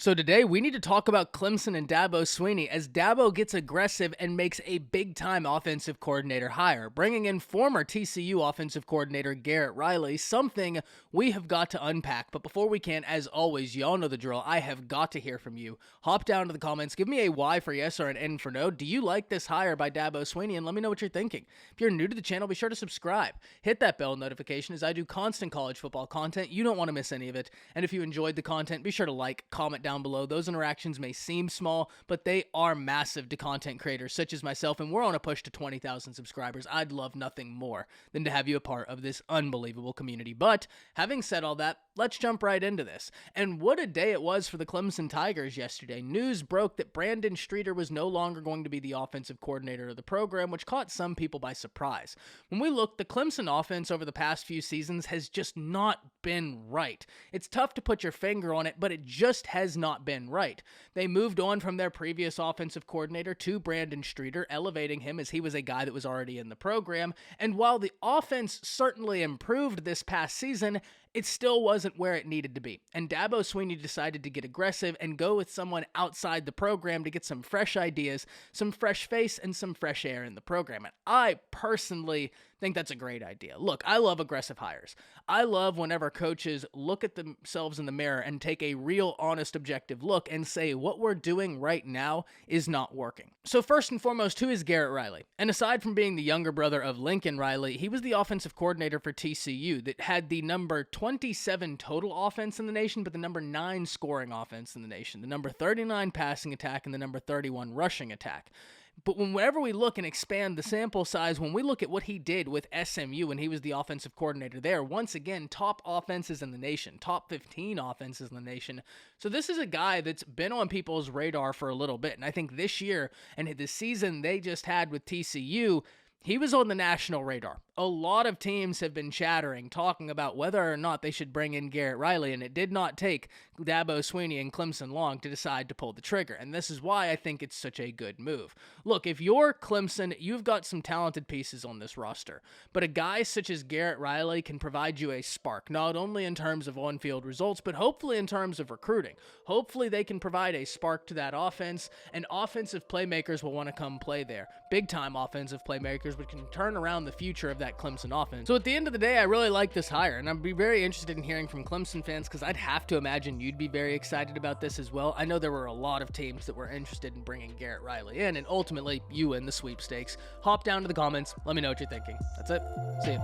So today we need to talk about Clemson and Dabo Swinney as Dabo gets aggressive and makes a big-time offensive coordinator hire, bringing in former TCU offensive coordinator Garrett Riley, something we have got to unpack. But before we can, as always, y'all know the drill, I have got to hear from you. Hop down to the comments, give me a Y for yes or an N for no. Do you like this hire by Dabo Swinney? And let me know what you're thinking. If you're new to the channel, be sure to subscribe. Hit that bell notification as I do constant college football content. You don't want to miss any of it. And if you enjoyed the content, be sure to like, comment down below. Those interactions may seem small, but they are massive to content creators such as myself, and we're on a push to 20,000 subscribers. I'd love nothing more than to have you a part of this unbelievable community. But having said all that, let's jump right into this. And what a day it was for the Clemson Tigers yesterday. News broke that Brandon Streeter was no longer going to be the offensive coordinator of the program, which caught some people by surprise. When we look, the Clemson offense over the past few seasons has just not been right. It's tough to put your finger on it, but it just has not been right. They moved on from their previous offensive coordinator to Brandon Streeter, elevating him as he was a guy that was already in the program. And while the offense certainly improved this past season, it still wasn't where it needed to be. And Dabo Swinney decided to get aggressive and go with someone outside the program to get some fresh ideas, some fresh face, and some fresh air in the program. And I personally think that's a great idea. Look, I love aggressive hires. I love whenever coaches look at themselves in the mirror and take a real, honest, objective look and say, what we're doing right now is not working. So first and foremost, who is Garrett Riley? And aside from being the younger brother of Lincoln Riley, he was the offensive coordinator for TCU that had the number 27 total offense in the nation, but the number 9 scoring offense in the nation, the number 39 passing attack, and the number 31 rushing attack. But whenever we look and expand the sample size, when we look at what he did with SMU when he was the offensive coordinator there, once again, top offenses in the nation, top 15 offenses in the nation. So this is a guy that's been on people's radar for a little bit. And I think this year and the season they just had with TCU, he was on the national radar. A lot of teams have been chattering, talking about whether or not they should bring in Garrett Riley, and it did not take Dabo Swinney and Clemson long to decide to pull the trigger, and this is why I think it's such a good move. Look, if you're Clemson, you've got some talented pieces on this roster, but a guy such as Garrett Riley can provide you a spark, not only in terms of on-field results, but hopefully in terms of recruiting. Hopefully they can provide a spark to that offense, and offensive playmakers will want to come play there. Big-time offensive playmakers which can turn around the future of that Clemson offense. So at the end of the day, I really like this hire, and I'd be very interested in hearing from Clemson fans because I'd have to imagine you'd be very excited about this as well. I know there were a lot of teams that were interested in bringing Garrett Riley in, and ultimately, you win the sweepstakes. Hop down to the comments. Let me know what you're thinking. That's it. See you.